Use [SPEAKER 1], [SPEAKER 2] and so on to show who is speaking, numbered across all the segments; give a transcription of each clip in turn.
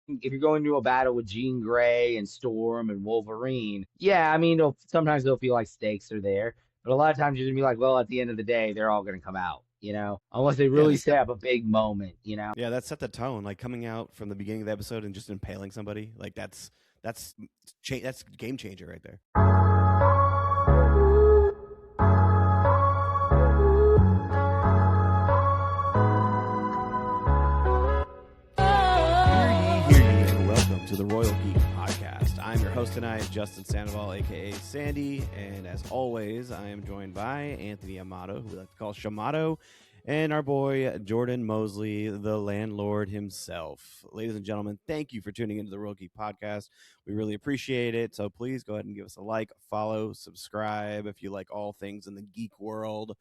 [SPEAKER 1] if you're going to a battle with Jean Grey and Storm and Wolverine, yeah, I mean, sometimes they'll feel like stakes are there, but a lot of times you're gonna be like, well, at the end of the day, they're all gonna come out, unless they
[SPEAKER 2] Yeah,
[SPEAKER 1] really set up a big moment,
[SPEAKER 2] yeah, that set the tone. Like coming out from the beginning of the episode and just impaling somebody, like that's game changer right there. Hear ye, and welcome to the Royal Geek Podcast. I'm your host tonight, Justin Sandoval, aka Sandy, and as always, I am joined by Anthony Amato, who we like to call Shamato, and our boy Jordan Mosley, the landlord himself. Ladies and gentlemen, thank you for tuning into the Royal Geek Podcast. We really appreciate it. So please go ahead and give us a like, follow, subscribe if you like all things in the geek world.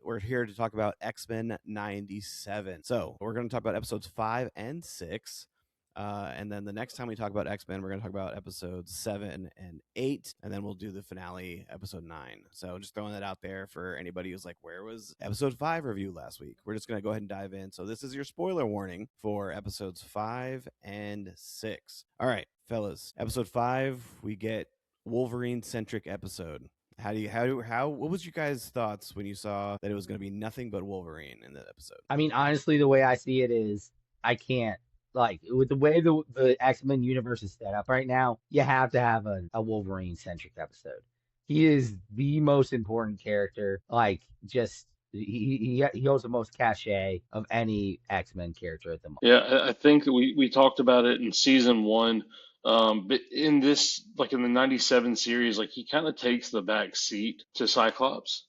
[SPEAKER 2] We're here to talk about X-Men 97. So we're going to talk about episodes 5 and 6. And then the next time we talk about X-Men, we're going to talk about episodes 7 and 8, and then we'll do the finale, episode 9. So just throwing that out there for anybody who's like, where was episode 5 review last week? We're just going to go ahead and dive in. So this is your spoiler warning for episodes 5 and 6. All right, fellas, episode 5, we get Wolverine-centric episode. What was your guys' thoughts when you saw that it was going to be nothing but Wolverine in that episode?
[SPEAKER 1] I mean, honestly, the way I see it is I can't. Like, with the way the X-Men universe is set up right now, you have to have a Wolverine-centric episode. He is the most important character. Like, just he holds the most cachet of any X-Men character at the moment.
[SPEAKER 3] Yeah, I think we talked about it in season 1. But in this, like in the 97 series, like he kind of takes the back seat to Cyclops.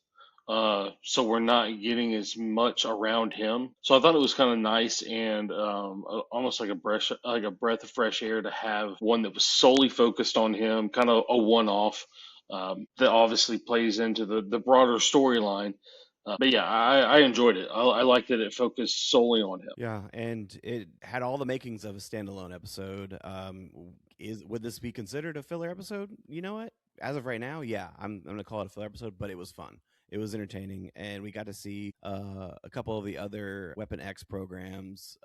[SPEAKER 3] So we're not getting as much around him. So I thought it was kind of nice and almost like a breath of fresh air to have one that was solely focused on him, kind of a one-off that obviously plays into the broader storyline. But yeah, I enjoyed it. I liked that it focused solely on him.
[SPEAKER 2] Yeah, and it had all the makings of a standalone episode. Would this be considered a filler episode? You know what? As of right now, yeah, I'm gonna call it a filler episode, but it was fun. It was entertaining, and we got to see a couple of the other Weapon X programs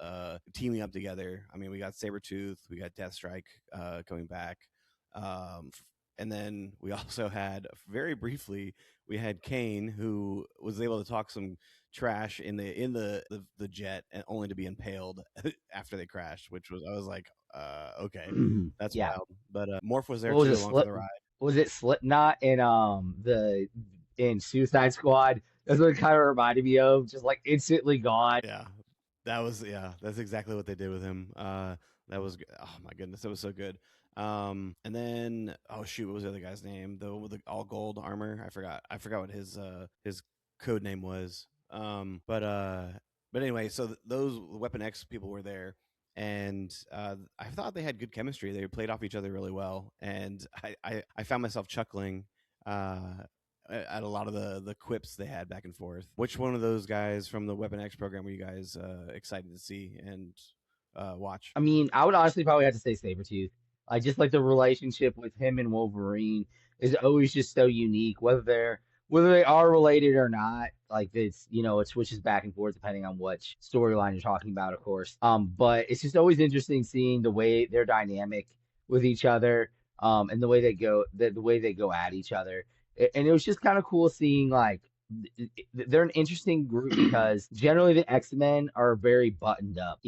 [SPEAKER 2] teaming up together. I mean, we got Sabretooth, we got Deathstrike coming back, and then we also had, very briefly, we had Kane, who was able to talk some trash in the jet, and only to be impaled after they crashed, I was like, okay, that's
[SPEAKER 1] Yeah.
[SPEAKER 2] wild. But Morph was there
[SPEAKER 1] What
[SPEAKER 2] too,
[SPEAKER 1] was it?
[SPEAKER 2] along for the ride.
[SPEAKER 1] Was it Slipknot in Suicide Squad? That's what it kind of reminded me of. Just like instantly gone.
[SPEAKER 2] Yeah, that's exactly what they did with him. That was, oh my goodness, that was so good. And then, oh shoot, what was the other guy's name? With the all gold armor. I forgot what his code name was. But anyway, so those Weapon X people were there, and I thought they had good chemistry. They played off each other really well, and I found myself chuckling at a lot of the quips they had back and forth. Which one of those guys from the Weapon X program were you guys excited to see and watch?
[SPEAKER 1] I mean, I would honestly probably have to say Sabretooth. I just like the relationship with him and Wolverine is always just so unique, whether they are related or not. Like it's it switches back and forth depending on which storyline you're talking about, of course. But it's just always interesting seeing the way they're dynamic with each other, and the way they go at each other. And it was just kind of cool seeing like they're an interesting group because generally the X-Men are very buttoned up,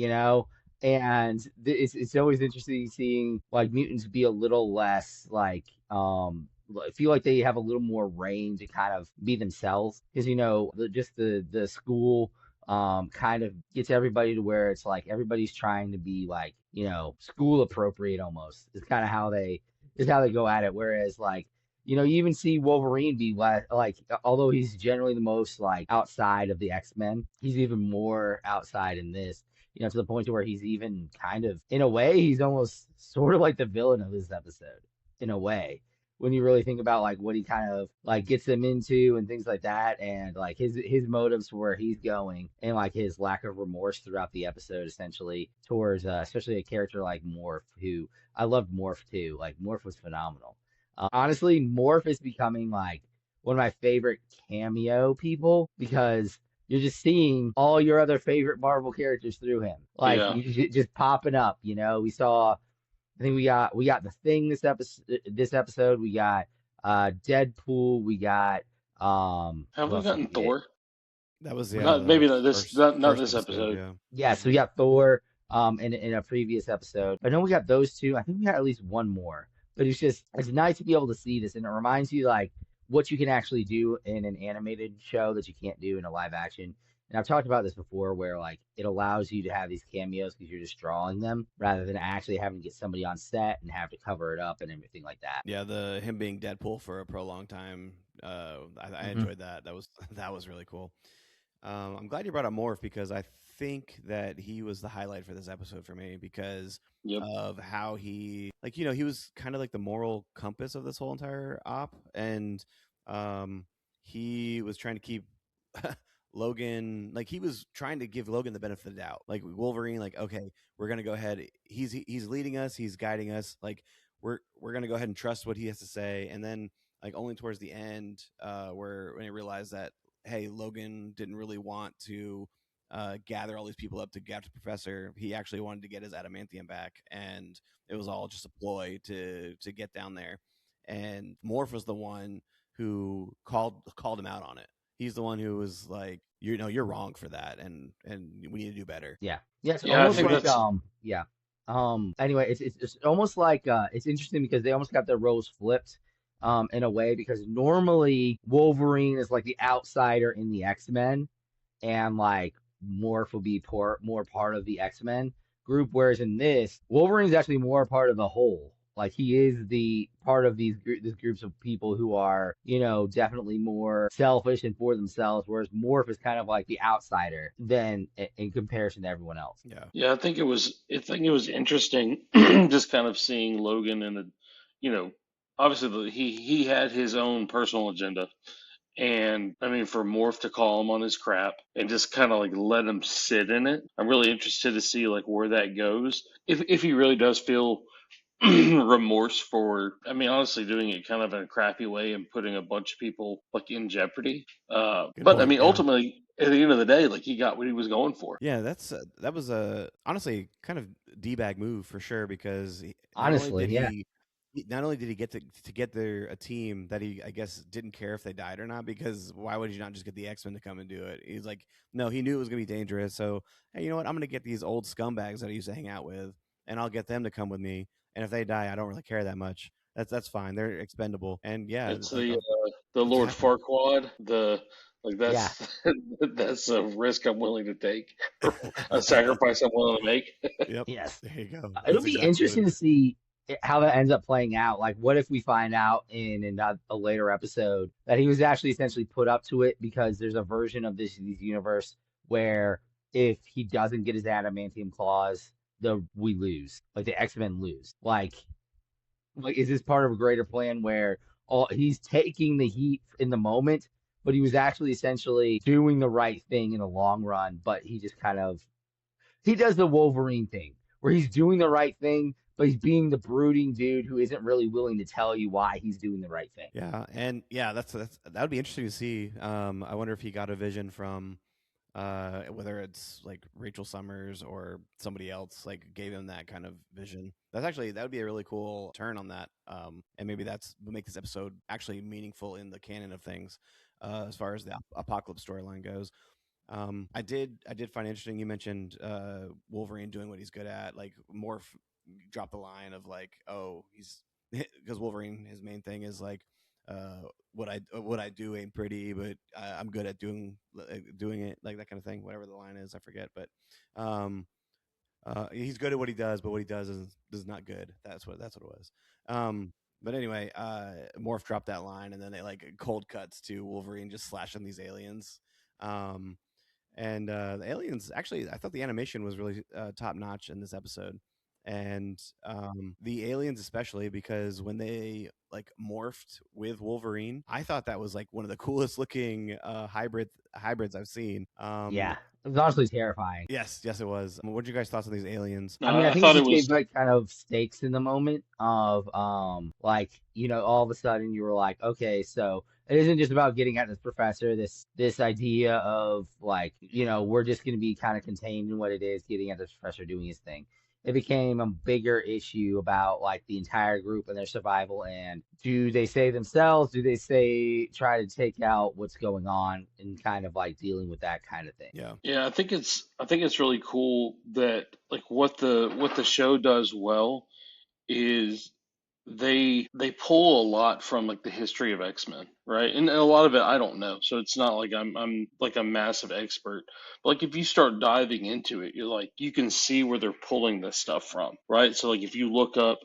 [SPEAKER 1] and it's always interesting seeing like mutants be a little less like I feel like they have a little more range to kind of be themselves because the school kind of gets everybody to where it's like everybody's trying to be like school appropriate almost. It's kind of how they go at it. Whereas like you even see Wolverine be like, although he's generally the most like outside of the X-Men, he's even more outside in this. To the point to where he's even kind of, in a way, he's almost sort of like the villain of this episode, in a way, when you really think about like what he kind of like gets them into and things like that, and like his motives for where he's going, and like his lack of remorse throughout the episode, essentially towards especially a character like Morph, who I loved Morph too. Like Morph was phenomenal. Honestly, Morph is becoming like one of my favorite cameo people because you're just seeing all your other favorite Marvel characters through him, like
[SPEAKER 3] Yeah.
[SPEAKER 1] just popping up. We saw. I think we got the Thing this episode. This episode we got Deadpool. We got
[SPEAKER 3] Have
[SPEAKER 1] who
[SPEAKER 3] we
[SPEAKER 1] else did
[SPEAKER 3] gotten
[SPEAKER 1] we get?
[SPEAKER 3] Thor?
[SPEAKER 2] That was
[SPEAKER 3] Not
[SPEAKER 2] the
[SPEAKER 3] maybe not this not
[SPEAKER 2] first
[SPEAKER 3] this
[SPEAKER 2] episode.
[SPEAKER 3] episode.
[SPEAKER 2] Yeah.
[SPEAKER 1] Yeah, so we got Thor in a previous episode. I know we got those two. I think we got at least one more. But it's nice to be able to see this, and it reminds you like what you can actually do in an animated show that you can't do in a live action. And I've talked about this before, where like it allows you to have these cameos because you're just drawing them rather than actually having to get somebody on set and have to cover it up and everything like that.
[SPEAKER 2] Yeah, him being Deadpool for a prolonged time. I enjoyed that. That was really cool. I'm glad you brought up Morph because I think that he was the highlight for this episode for me because
[SPEAKER 3] Yep.
[SPEAKER 2] of how he he was kind of like the moral compass of this whole entire op, and he was trying to keep Logan, like he was trying to give Logan the benefit of the doubt. Like Wolverine, like, okay, we're gonna go ahead. He's leading us, he's guiding us. Like we're gonna go ahead and trust what he has to say. And then like only towards the end, where when he realized that hey, Logan didn't really want to gather all these people up to get the professor. He actually wanted to get his adamantium back, and it was all just a ploy to get down there. And Morph was the one who called him out on it. He's the one who was like, you're wrong for that, and we need to do better.
[SPEAKER 1] Yeah. Yeah, it's
[SPEAKER 3] Yeah, I
[SPEAKER 1] almost
[SPEAKER 3] think
[SPEAKER 1] like
[SPEAKER 3] that's
[SPEAKER 1] yeah. Anyway, it's almost like it's interesting because they almost got their roles flipped in a way because normally Wolverine is like the outsider in the X-Men and like Morph will be more part of the X-Men group, whereas in this, Wolverine's actually more part of the whole. Like he is the part of these groups of people who are, definitely more selfish and for themselves, whereas Morph is kind of like the outsider than in comparison to everyone else.
[SPEAKER 3] yeah. I think it was interesting, just kind of seeing Logan in the, you know, obviously he had his own personal agenda, and I mean for Morph to call him on his crap and just kind of like let him sit in it. I'm really interested to see like where that goes. If he really does feel remorse for, I mean, honestly, doing it kind of in a crappy way and putting a bunch of people like in jeopardy.
[SPEAKER 2] Good
[SPEAKER 3] But I
[SPEAKER 2] point.
[SPEAKER 3] mean,
[SPEAKER 2] Yeah.
[SPEAKER 3] ultimately, at the end of the day, like he got what he was going for.
[SPEAKER 2] Yeah, that was a honestly kind of d-bag move for sure because
[SPEAKER 1] Honestly, yeah.
[SPEAKER 2] not only did he get to get a team that he I guess didn't care if they died or not, because why would you not just get the X-Men to come and do it? He's like, no, he knew it was gonna be dangerous, so hey, you know what? I'm gonna get these old scumbags that I used to hang out with, and I'll get them to come with me. And if they die, I don't really care that much. That's fine. They're expendable. And yeah,
[SPEAKER 3] It's
[SPEAKER 2] like
[SPEAKER 3] the
[SPEAKER 2] it's
[SPEAKER 3] Lord
[SPEAKER 2] happened.
[SPEAKER 3] Farquaad. The like
[SPEAKER 1] Yeah.
[SPEAKER 3] that's that's a risk I'm willing to take, a sacrifice I'm willing to make.
[SPEAKER 2] Yep.
[SPEAKER 1] Yes.
[SPEAKER 2] There you go.
[SPEAKER 1] It'll
[SPEAKER 2] That's
[SPEAKER 1] be
[SPEAKER 2] exactly what it
[SPEAKER 1] interesting to
[SPEAKER 2] is.
[SPEAKER 1] see how that ends up playing out. Like, what if we find out in a later episode that he was actually essentially put up to it because there's a version of this universe where if he doesn't get his adamantium claws, we lose. Like the X-Men lose. Like is this part of a greater plan where he's taking the heat in the moment, but he was actually essentially doing the right thing in the long run, but he just kind of he does the Wolverine thing where he's doing the right thing, but he's being the brooding dude who isn't really willing to tell you why he's doing the right thing.
[SPEAKER 2] Yeah, and yeah, that would be interesting to see. I wonder if he got a vision from whether it's like Rachel Summers or somebody else like gave him that kind of vision. That would be a really cool turn on that. And maybe that's would make this episode actually meaningful in the canon of things, as far as the apocalypse storyline goes. I did find interesting. You mentioned Wolverine doing what he's good at. Like Morph dropped the line of like, oh, he's because Wolverine, his main thing is like, what I do ain't pretty, but I'm good at doing it, like that kind of thing. Whatever the line is, I forget. But he's good at what he does, but what he does is not good. That's what it was. But anyway, Morph dropped that line, and then it like cold cuts to Wolverine just slashing these aliens. And the aliens, actually, I thought the animation was really top notch in this episode, and the aliens especially, because when they like morphed with Wolverine, I thought that was like one of the coolest looking hybrids I've seen.
[SPEAKER 1] Yeah, It was honestly terrifying.
[SPEAKER 2] Yes, yes, it was. What are you guys' thoughts on these aliens?
[SPEAKER 1] I mean, I
[SPEAKER 3] I
[SPEAKER 1] think it
[SPEAKER 3] thought it
[SPEAKER 1] just gave
[SPEAKER 3] was
[SPEAKER 1] like kind of stakes in the moment of like, all of a sudden you were like, okay, so it isn't just about getting at this professor, this idea of like, we're just gonna be kind of contained in what it is, getting at this professor doing his thing. It became a bigger issue about like the entire group and their survival, and do they save themselves? Do they try to take out what's going on and kind of like dealing with that kind of thing?
[SPEAKER 2] Yeah,
[SPEAKER 3] yeah. I think it's really cool that like what the show does well is they pull a lot from like the history of X-Men, right? And a lot of it I don't know, so it's not like I'm like a massive expert. But like if you start diving into it, you're like you can see where they're pulling this stuff from, right? So like if you look up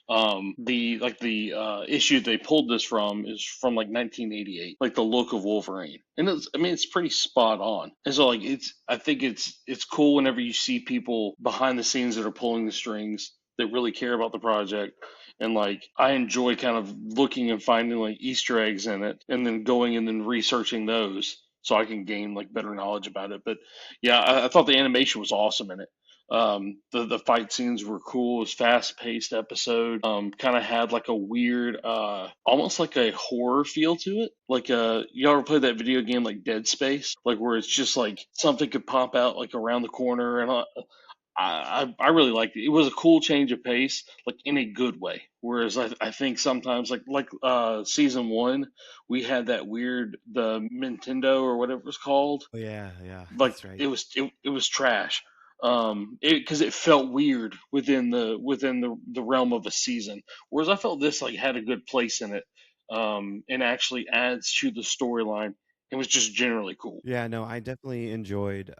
[SPEAKER 3] the issue they pulled this from is from like 1988, like the look of Wolverine, and it's I mean it's pretty spot on. And so like it's I think it's cool whenever you see people behind the scenes that are pulling the strings that really care about the project, and like I enjoy kind of looking and finding like Easter eggs in it and then going and then researching those so I can gain like better knowledge about it. But yeah, I thought the animation was awesome in it. The fight scenes were cool. It was fast paced episode. Kind of had like a weird, almost like a horror feel to it. Like you ever play that video game like Dead Space, like where it's just like something could pop out like around the corner, and I really liked it. It was a cool change of pace, like in a good way. Whereas I think sometimes season one, we had that weird the Nintendo or whatever it was called.
[SPEAKER 2] oh yeah, yeah,
[SPEAKER 3] Like
[SPEAKER 2] that's right.
[SPEAKER 3] it was trash. Because it felt weird within the realm of a season. Whereas I felt this like had a good place in it, and actually adds to the storyline. It was just generally cool.
[SPEAKER 2] Yeah, no, I definitely enjoyed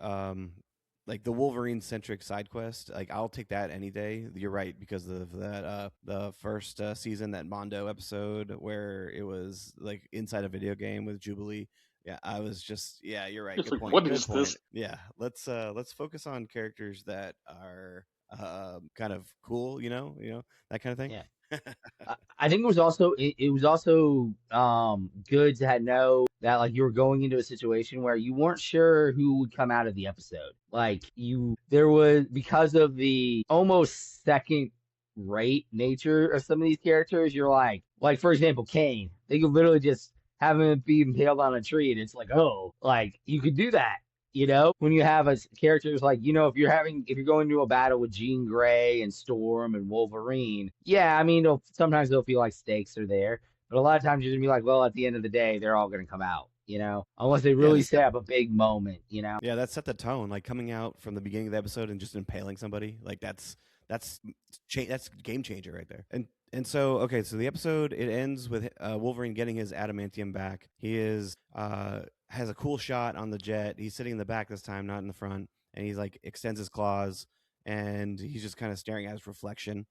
[SPEAKER 2] like the Wolverine centric side quest. Like I'll take that any day. You're right because of that the first season, that Mondo episode where it was like inside a video game with Jubilee. Yeah, I was just yeah, you're right.
[SPEAKER 3] It's
[SPEAKER 2] Good
[SPEAKER 3] like,
[SPEAKER 2] point.
[SPEAKER 3] what
[SPEAKER 2] Good
[SPEAKER 3] is this?
[SPEAKER 2] point. Yeah, let's focus on characters that are kind of cool, that kind of thing.
[SPEAKER 1] Yeah. I think it was also good to know that like you were going into a situation where you weren't sure who would come out of the episode. Like there was, because of the almost second rate nature of some of these characters, you're like for example, Kane. They could literally just have him be impaled on a tree, and it's like, oh, like you could do that. When you have a characters like, if you're going to a battle with Jean Grey and Storm and Wolverine, yeah, I mean, sometimes they'll feel like stakes are there, but a lot of times you're gonna be like, well, at the end of the day, they're all gonna come out, unless they
[SPEAKER 2] Yeah,
[SPEAKER 1] really set up a big moment,
[SPEAKER 2] yeah, that set the tone. Like coming out from the beginning of the episode and just impaling somebody, like that's game changer right there. And so okay, so the episode it ends with Wolverine getting his adamantium back. He is has a cool shot on the jet. He's sitting in the back this time, not in the front, and he's like extends his claws and he's just kind of staring at his reflection.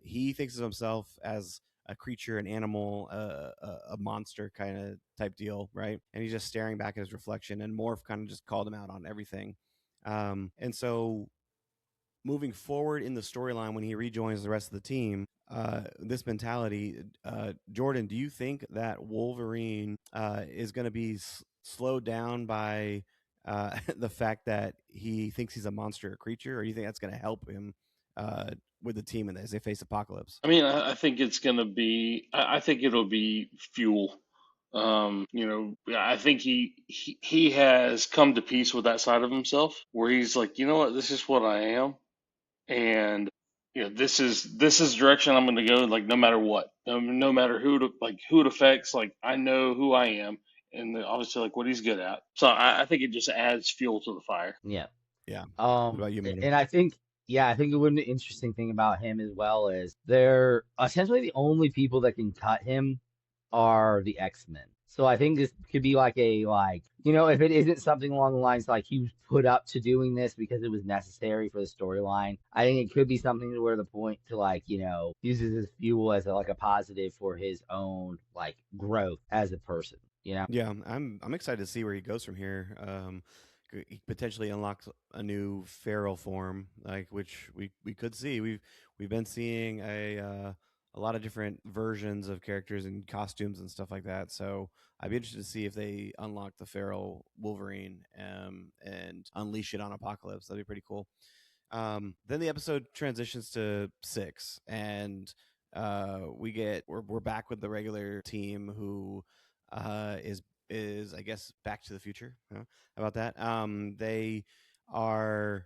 [SPEAKER 2] He thinks of himself as a creature, an animal, a monster kind of type deal, right? And he's just staring back at his reflection. And Morph kind of just called him out on everything. And so moving forward in the storyline when he rejoins the rest of the team, this mentality, Jordan, do you think that Wolverine is going to be slowed down by the fact that he thinks he's a monster creature, or do you think that's going to help him with the team as they face Apocalypse?
[SPEAKER 3] I mean, I think it's gonna be. I think it'll be fuel. I think he has come to peace with that side of himself, where he's like, you know what, this is what I am, and this is the direction I'm going to go. Like no matter what, no matter who it affects. Like I know who I am, and obviously like what he's good at. So I think it just adds fuel to the fire.
[SPEAKER 1] Yeah.
[SPEAKER 2] Yeah. What
[SPEAKER 1] Um,
[SPEAKER 2] about you, Moto?
[SPEAKER 1] and I think, yeah, I think it would be an interesting thing about him as well is they're essentially the only people that can cut him are the X-Men. So I think this could be if it isn't something along the lines like he was put up to doing this because it was necessary for the storyline, I think it could be something to where the point to uses his fuel as like a positive for his own like growth as a person.
[SPEAKER 2] Yeah, I'm excited to see where he goes from here. He potentially unlocks a new feral form, like which we could see. We've been seeing a a lot of different versions of characters and costumes and stuff like that. So I'd be interested to see if they unlock the feral Wolverine and unleash it on Apocalypse. That'd be pretty cool. Then the episode transitions to 6, and we're back with the regular team who is I guess Back to the Future. Huh? How about that? They are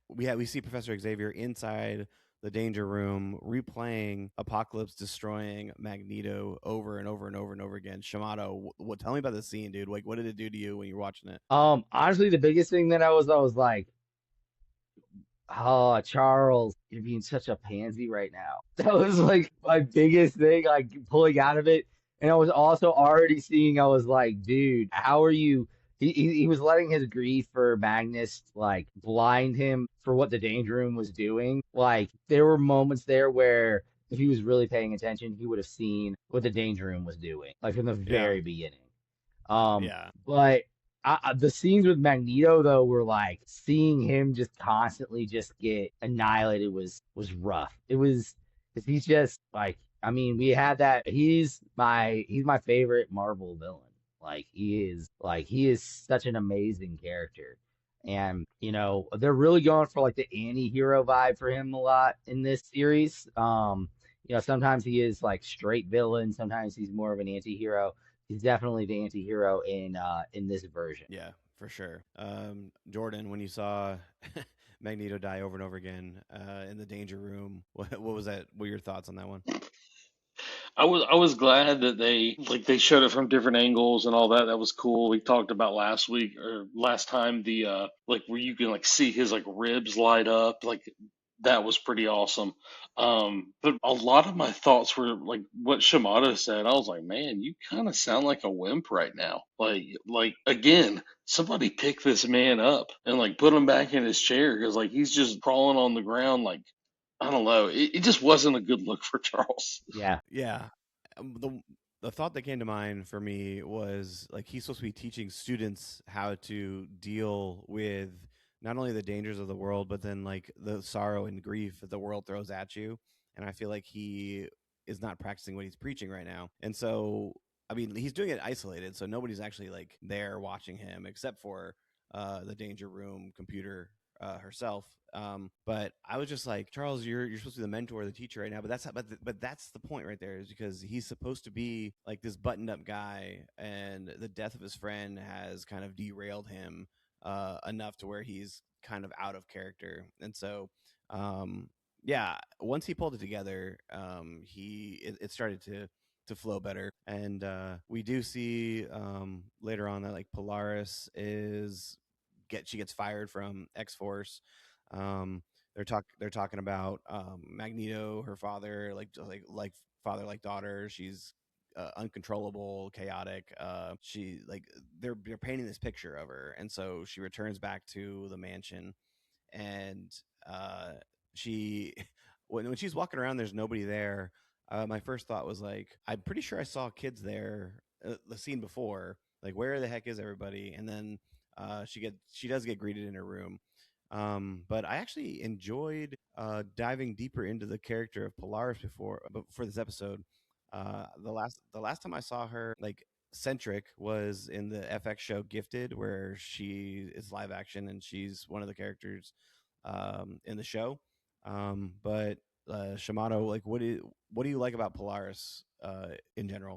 [SPEAKER 2] we see Professor Xavier inside the Danger Room replaying Apocalypse destroying Magneto over and over and over and over again. Shamato, what? Tell me about the scene, dude. Like, what did it do to you when you were watching it?
[SPEAKER 1] Honestly, the biggest thing that I was like, oh, Charles, you're being such a pansy right now. That was like my biggest thing, like pulling out of it. And I was also already seeing, I was like, dude, how are you? He was letting his grief for Magnus like blind him for what the Danger Room was doing. Like there were moments there where if he was really paying attention, he would have seen what the Danger Room was doing, like from the
[SPEAKER 2] Yeah,
[SPEAKER 1] very beginning. Um,
[SPEAKER 2] yeah,
[SPEAKER 1] but the scenes with Magneto though were like seeing him just constantly just get annihilated was rough. It was because he's just like I mean we had that he's my favorite Marvel villain. He is such an amazing character. And they're really going for like the anti-hero vibe for him a lot in this series. Sometimes he is like straight villain, sometimes he's more of an anti-hero. He's definitely the anti-hero in this version.
[SPEAKER 2] yeah, for sure. Jordan, when you saw Magneto die over and over again in the Danger Room, what was that? What were your thoughts on that one?
[SPEAKER 3] I was glad that they showed it from different angles and all that. That was cool. We talked about last week or last time the like where you can like see his like ribs light up. Like that was pretty awesome. But a lot of my thoughts were like what Shimada said. I was like, man, you kind of sound like a wimp right now. Like again, somebody pick this man up and like put him back in his chair because like he's just crawling on the ground like I don't know. It just wasn't a good look for Charles.
[SPEAKER 1] Yeah.
[SPEAKER 2] Yeah. The thought that came to mind for me was like he's supposed to be teaching students how to deal with not only the dangers of the world, but then like the sorrow and grief that the world throws at you. And I feel like he is not practicing what he's preaching right now. And so, I mean, he's doing it isolated, so nobody's actually like there watching him except for the Danger Room computer herself. But I was just like, Charles, you're supposed to be the mentor, the teacher right now. But that's the point right there, is because he's supposed to be like this buttoned up guy, and the death of his friend has kind of derailed him enough to where he's kind of out of character. And so, yeah, once he pulled it together, it started to flow better. And we do see later on that like Polaris she gets fired from X Force. They're talking about Magneto, her father, like father like daughter. She's uncontrollable, chaotic. She like they're painting this picture of her, and so she returns back to the mansion, and she when she's walking around, there's nobody there. My first thought was like, I'm pretty sure I saw kids there the scene before. Like, where the heck is everybody? And then she does get greeted in her room. But I actually enjoyed diving deeper into the character of Polaris for this episode. The last time I saw her like centric was in the FX show Gifted, where she is live action and she's one of the characters in the show. But Shamato, like, what do you like about Polaris in general?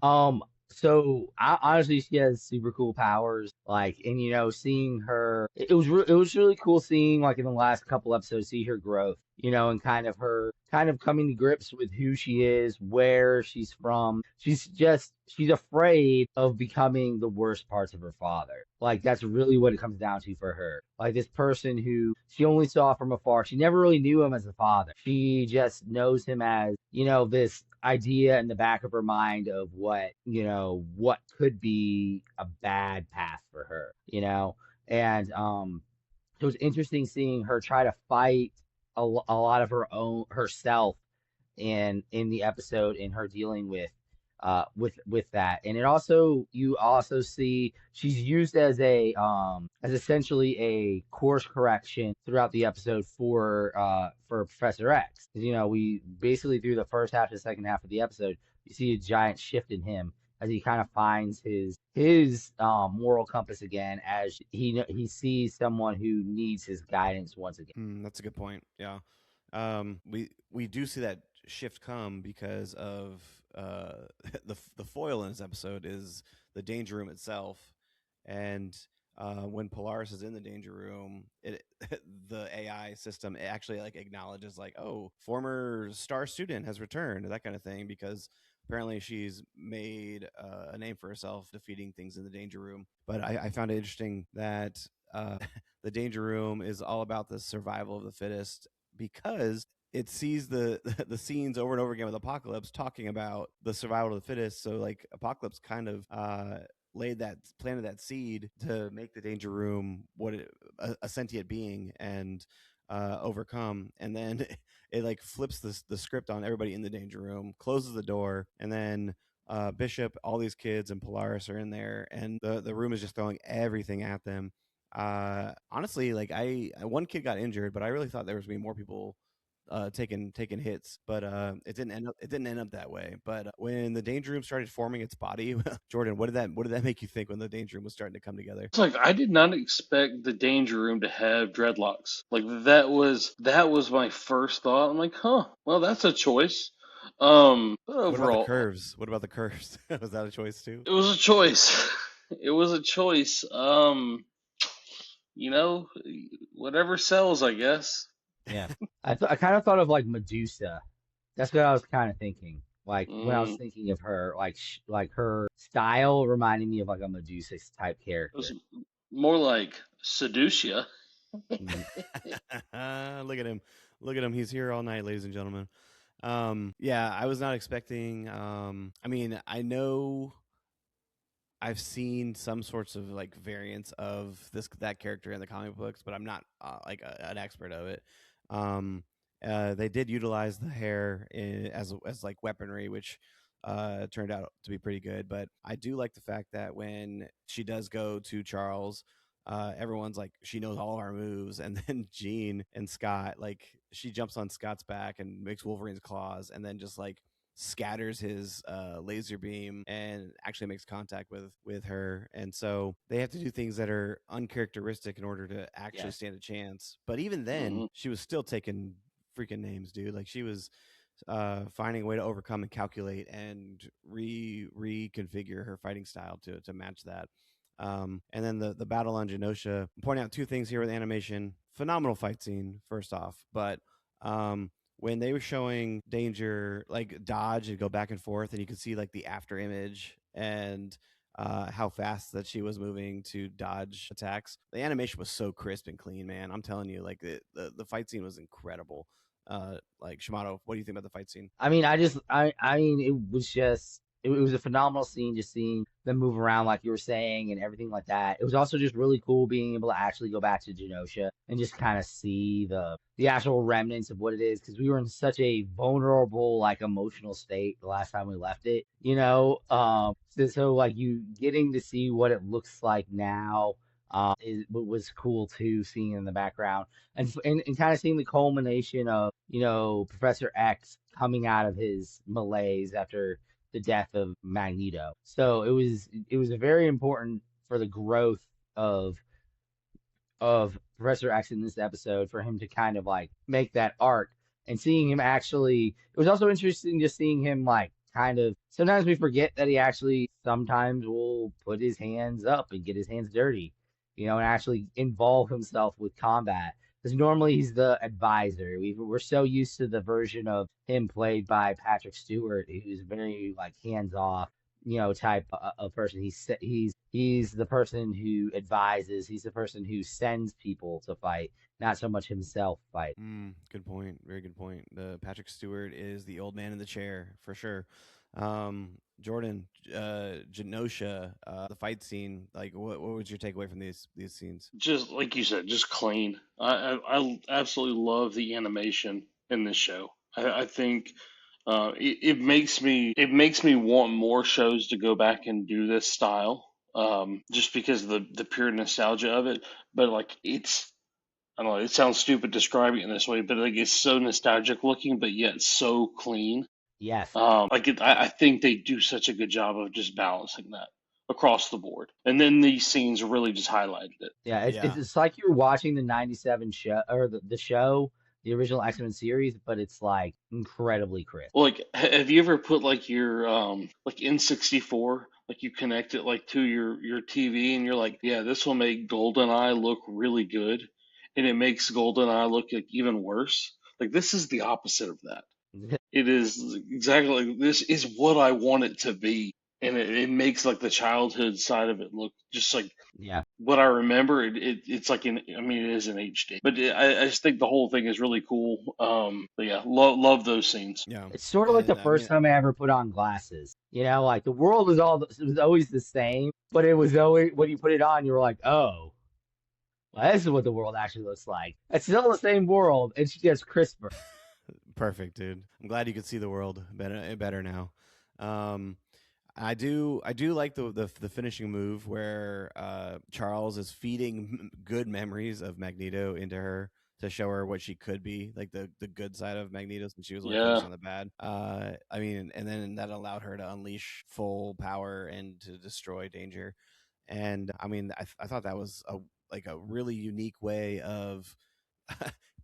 [SPEAKER 1] So honestly, she has super cool powers. Like, and seeing her, it was really cool seeing like in the last couple episodes, see her growth. And kind of her kind of coming to grips with who she is, where she's from. She's afraid of becoming the worst parts of her father. Like that's really what it comes down to for her. Like this person who she only saw from afar. She never really knew him as a father. She just knows him as, this idea in the back of her mind of what could be a bad path for her. And it was interesting seeing her try to fight a lot of her own herself in the episode, in her dealing with with that. And it also, you also see she's used as essentially a course correction throughout the episode for Professor X. You know, we basically through the first half to the second half of the episode, you see a giant shift in him as he kind of finds his moral compass again, as he sees someone who needs his guidance once again.
[SPEAKER 2] That's a good point. Yeah. We do see that shift come because of the foil in this episode is the danger room itself, and when Polaris is in the danger room, it the AI system, it actually like acknowledges like, oh, former star student has returned, that kind of thing, because apparently she's made a name for herself defeating things in the danger room. But I found it interesting that the danger room is all about the survival of the fittest, because it sees the the scenes over and over again with Apocalypse talking about the survival of the fittest. So like Apocalypse kind of planted that seed to make the danger room a sentient being and overcome. And then it like flips the script on everybody in the danger room, closes the door, and then Bishop, all these kids, and Polaris are in there, and the room is just throwing everything at them. Honestly, like one kid got injured, but I really thought there was gonna be more people taking hits, but it didn't end up that way. But when the danger room started forming its body, Jordan, what did that make you think when the danger room was starting to come together?
[SPEAKER 3] It's like I did not expect the danger room to have dreadlocks. Like that was my first thought. I'm like, huh, well, that's a choice. But
[SPEAKER 2] What about the
[SPEAKER 3] overall,
[SPEAKER 2] curves? What about the curves? Was that a choice too?
[SPEAKER 3] it was a choice. It was a choice. You know, whatever sells, I guess.
[SPEAKER 1] Yeah, I kind of thought of like Medusa. That's what I was kind of thinking. Like when I was
[SPEAKER 3] Mm,
[SPEAKER 1] thinking of her, like her style reminded me of like a Medusa type
[SPEAKER 3] it was
[SPEAKER 1] character.
[SPEAKER 3] more like Seducia.
[SPEAKER 1] Mhm.
[SPEAKER 2] Look at him. Look at him. He's here all night, ladies and gentlemen. Yeah, I was not expecting. I mean, I know I've seen some sorts of like variants of that character in the comic books, but I'm not an expert of it. Um, they did utilize the hair as like weaponry, which turned out to be pretty good. But I do like the fact that when she does go to Charles, everyone's like, she knows all our moves, and then Jean and Scott, like she jumps on Scott's back and makes Wolverine's claws, and then just like scatters his laser beam and actually makes contact with her. And so they have to do things that are uncharacteristic in order to actually
[SPEAKER 1] Yes.
[SPEAKER 2] stand a chance. But even then,
[SPEAKER 3] Hmm.
[SPEAKER 2] she was still taking freaking names, dude. Like she was finding a way to overcome and calculate and reconfigure her fighting style to match that. And then the battle on Genosha. Point out two things here with animation. Phenomenal fight scene, first off, but when they were showing Danger like dodge and go back and forth, and you could see like the after image and how fast that she was moving to dodge attacks. The animation was so crisp and clean, man. I'm telling you, like the fight scene was incredible. Like Shimano, what do you think about the fight scene?
[SPEAKER 1] I mean, I mean, it was a phenomenal scene, just seeing them move around like you were saying and everything like that. It was also just really cool being able to actually go back to Genosha and just kind of see the actual remnants of what it is, because we were in such a vulnerable, like emotional state the last time we left it, you know. So like you getting to see what it looks like now. Was cool too, seeing in the background, and kind of seeing the culmination of, you know, Professor X coming out of his malaise after the death of Magneto. So it was very important for the growth of Professor X in this episode, for him to kind of like make that arc, and seeing him actually, it was also interesting just seeing him like kind of, sometimes we forget that he actually sometimes will put his hands up and get his hands dirty, you know, and actually involve himself with combat. Because normally he's the advisor. We're so used to the version of him played by Patrick Stewart, who's very like hands off, you know, type of person. He's the person who advises. He's the person who sends people to fight, not so much himself fight.
[SPEAKER 2] Good point. Very good point. The Patrick Stewart is the old man in the chair for sure. Jordan, Genosha, the fight scene. Like, what was your takeaway from these scenes?
[SPEAKER 3] Just like you said, just clean. I absolutely love the animation in this show. I think It makes me want more shows to go back and do this style, just because of the pure nostalgia of it. But like I don't know, it sounds stupid describing it in this way, but like it's so nostalgic looking, but yet so clean.
[SPEAKER 1] Yes.
[SPEAKER 3] I think they do such a good job of just balancing that across the board, and then these scenes really just highlighted it.
[SPEAKER 1] Yeah,
[SPEAKER 2] Yeah.
[SPEAKER 1] it's like you're watching the '97 show or the show, the original X-Men series, but it's like incredibly crisp.
[SPEAKER 3] Like, have you ever put like your like N64, like you connect it like to your TV, and you're like, yeah, this will make GoldenEye look really good, and it makes GoldenEye look like even worse. Like this is the opposite of that. It is exactly like this is what I want it to be, and it makes like the childhood side of it look just like
[SPEAKER 1] Yeah.
[SPEAKER 3] what I remember. It's like I mean, it is in HD, but I just think the whole thing is really cool. But yeah, love those scenes.
[SPEAKER 2] Yeah.
[SPEAKER 1] It's sort of like the
[SPEAKER 2] And I
[SPEAKER 1] first
[SPEAKER 2] mean,
[SPEAKER 1] time I ever put on glasses. Like the world it was always the same, but it was always when you put it on, you were like, oh, well, this is what the world actually looks like. It's still the same world. It's just crisper.
[SPEAKER 2] perfect, dude. I'm glad you could see the world better now. Um, I do like the finishing move where Charles is feeding good memories of Magneto into her to show her what she could be, like the good side of Magneto, since she was only
[SPEAKER 3] Yeah,
[SPEAKER 2] focused on the bad. I mean, and then that allowed her to unleash full power and to destroy Danger. And I mean, I thought that was a really unique way of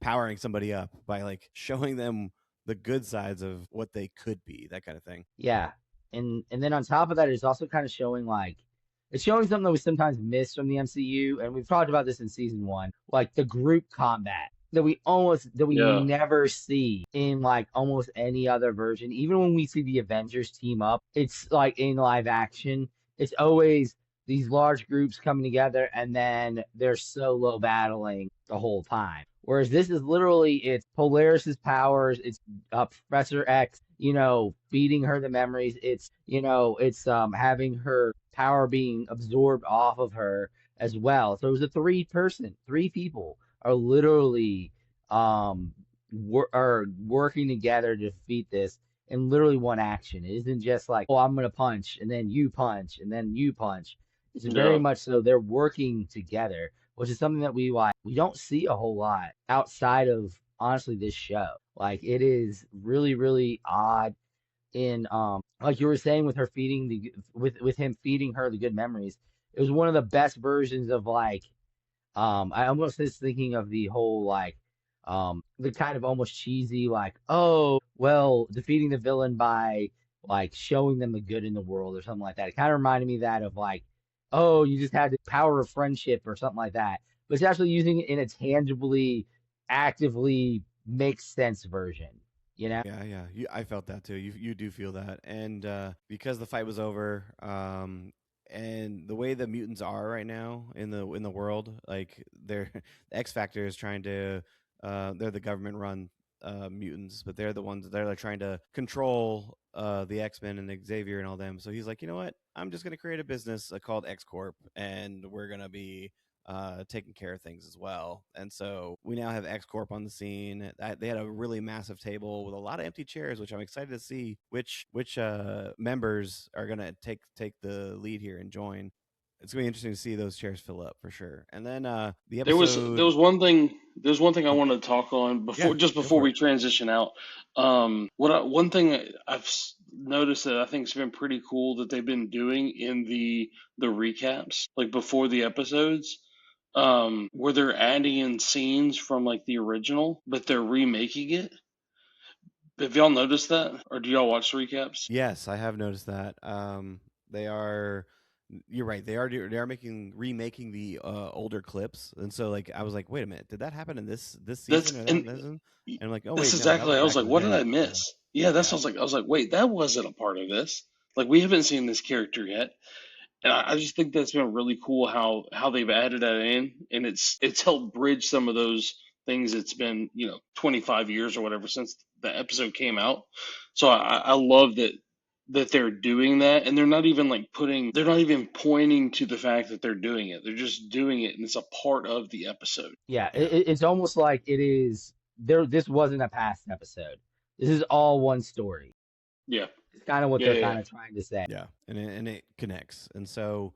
[SPEAKER 2] powering somebody up by like showing them the good sides of what they could be, that kind of thing.
[SPEAKER 1] Yeah. And then on top of that, it's also kind of it's showing something that we sometimes miss from the MCU, and we've talked about this in season one, like the group combat that we
[SPEAKER 3] yeah,
[SPEAKER 1] never see in like almost any other version. Even when we see the Avengers team up, it's like in live action, it's always these large groups coming together and then they're solo battling the whole time. Whereas this is literally it's Polaris's powers, it's Professor X, feeding her the memories. It's having her power being absorbed off of her as well. So it was a three people are literally are working together to defeat this in literally one action. It isn't just like, oh, I'm gonna punch and then you punch and then you punch. It's very
[SPEAKER 3] yeah.
[SPEAKER 1] much so they're working together, which is something that we don't see a whole lot outside of honestly this show. Like it is really, really odd in like you were saying with her feeding the with him feeding her the good memories. It was one of the best versions of like I almost was thinking of the whole like the kind of almost cheesy like, oh well, defeating the villain by like showing them the good in the world or something like that. It kind of reminded me that of like, oh, you just had the power of friendship or something like that. But it's actually using it in a tangibly, actively makes sense version, you know?
[SPEAKER 2] Yeah, yeah. I felt that too. You do feel that, and because the fight was over, and the way the mutants are right now in the world, like they're the X Factor is trying to, they're the government run mutants, but they're the ones that are like, trying to control the X-Men and Xavier and all them. So he's like, you know what? I'm just gonna create a business called X Corp, and we're gonna be taking care of things as well. And so we now have X Corp on the scene. They had a really massive table with a lot of empty chairs, which I'm excited to see which members are gonna take the lead here and join. It's gonna be interesting to see those chairs fill up for sure. And then the
[SPEAKER 3] There
[SPEAKER 2] episode.
[SPEAKER 3] was one thing. There's one thing I
[SPEAKER 2] Oh,
[SPEAKER 3] wanted to talk on
[SPEAKER 2] yeah, go
[SPEAKER 3] before
[SPEAKER 2] for
[SPEAKER 3] we
[SPEAKER 2] it.
[SPEAKER 3] transition out. One thing noticed that I think has been pretty cool that they've been doing in the recaps, like before the episodes, where they're adding in scenes from like the original, but they're remaking it. Have y'all noticed that, or do y'all watch the recaps?
[SPEAKER 2] Yes, I have noticed that. They are. You're right. They are remaking the older clips, and so like I was like, wait a minute, did that happen in this
[SPEAKER 3] That's
[SPEAKER 2] season or that
[SPEAKER 3] and
[SPEAKER 2] season? And I'm like, oh
[SPEAKER 3] that's
[SPEAKER 2] wait, no, that
[SPEAKER 3] exactly.
[SPEAKER 2] was
[SPEAKER 3] I was
[SPEAKER 2] back
[SPEAKER 3] like,
[SPEAKER 2] in the
[SPEAKER 3] what did
[SPEAKER 2] day.
[SPEAKER 3] I
[SPEAKER 2] Yeah,
[SPEAKER 3] miss? Yeah, that's.
[SPEAKER 2] yeah,
[SPEAKER 3] I was like, wait, that wasn't a part of this. Like we haven't seen this character yet, and I just think that's been really cool how they've added that in, and it's helped bridge some of those things. It's been 25 years or whatever since the episode came out, so I love that they're doing that, and they're not even pointing to the fact that they're doing it. They're just doing it, and it's a part of the episode.
[SPEAKER 1] Yeah,
[SPEAKER 2] yeah,
[SPEAKER 1] it's almost like it is there. This wasn't a past episode. This is all one story.
[SPEAKER 3] Yeah.
[SPEAKER 1] It's kind of what
[SPEAKER 3] Yeah,
[SPEAKER 1] they're
[SPEAKER 3] yeah.
[SPEAKER 1] kind of trying to say.
[SPEAKER 2] Yeah, and it connects, and so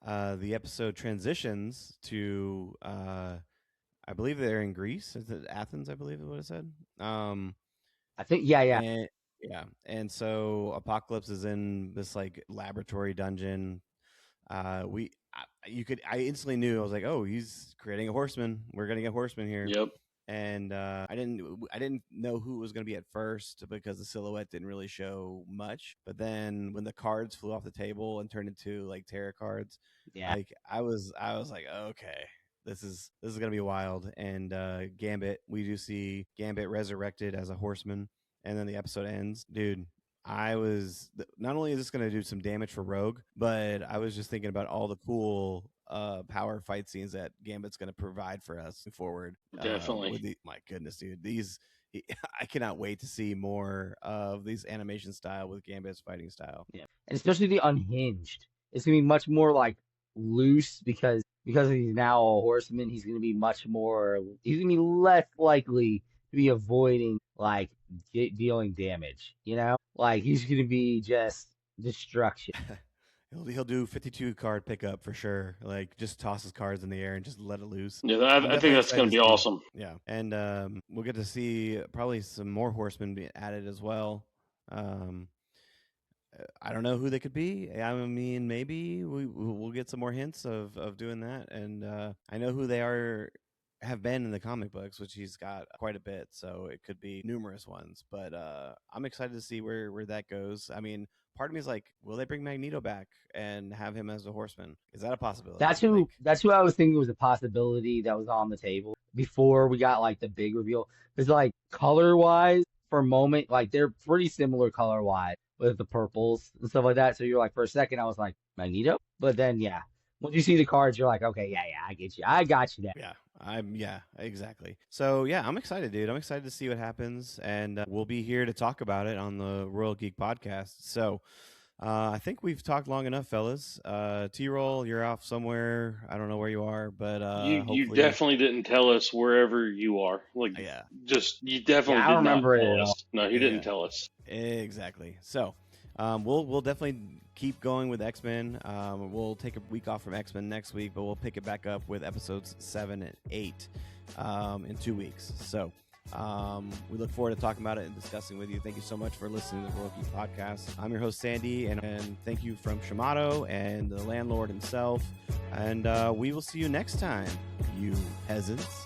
[SPEAKER 2] the episode transitions to I believe they're in Greece. Is it Athens? I believe is what it said.
[SPEAKER 1] I think, yeah.
[SPEAKER 2] And yeah, and so Apocalypse is in this like laboratory dungeon. I instantly knew. I was like, oh, he's creating a horseman. We're gonna get horseman here.
[SPEAKER 3] Yep.
[SPEAKER 2] And I didn't know who it was going to be at first because the silhouette didn't really show much. But then when the cards flew off the table and turned into like tarot cards,
[SPEAKER 1] Yeah.
[SPEAKER 2] like I was like, okay, this is gonna be wild. And Gambit, we do see Gambit resurrected as a horseman, and then the episode ends, dude. I was not only is this going to do some damage for Rogue, but I was just thinking about all the cool power fight scenes that Gambit's going to provide for us forward.
[SPEAKER 3] Definitely.
[SPEAKER 2] My goodness, dude, I cannot wait to see more of these animation style with Gambit's fighting style.
[SPEAKER 1] Yeah. And especially the unhinged. It's gonna be much more like loose because he's now a horseman. He's gonna be he's gonna be less likely to be avoiding like dealing damage. Like he's gonna be just destruction.
[SPEAKER 2] He'll do 52 card pickup for sure. Like just toss his cards in the air and just let it loose.
[SPEAKER 3] Yeah, I think that's going to be awesome.
[SPEAKER 2] Yeah, and we'll get to see probably some more horsemen be added as well. I don't know who they could be. I mean, maybe we'll get some more hints of doing that. And I know who they have been in the comic books, which he's got quite a bit. So it could be numerous ones. But I'm excited to see where that goes. I mean, part of me is like, will they bring Magneto back and have him as a horseman? Is that a possibility?
[SPEAKER 1] That's who I was thinking was a possibility that was on the table before we got like the big reveal. Because like color wise, for a moment, like they're pretty similar color wise with the purples and stuff like that. So you're like, for a second, I was like, Magneto? But then, yeah, once you see the cards, you're like, okay, yeah, I get you. I got you there.
[SPEAKER 2] Yeah, exactly. So yeah, I'm excited, dude. I'm excited to see what happens, and we'll be here to talk about it on the Royal Geek Podcast. So I think we've talked long enough, fellas. T-Roll, you're off somewhere. I don't know where you are, but
[SPEAKER 3] you definitely didn't tell us wherever you are. Like,
[SPEAKER 2] yeah,
[SPEAKER 3] you definitely did not tell us. No, he didn't tell us.
[SPEAKER 2] Exactly. So we'll definitely keep going with X-Men. We'll take a week off from X-Men next week, but we'll pick it back up with episodes 7 and 8 in 2 weeks. So we look forward to talking about it and discussing with you. Thank you so much for listening to the Royal Geek Podcast. I'm your host, Sandy, and thank you from Shamato and the landlord himself. And we will see you next time, you peasants.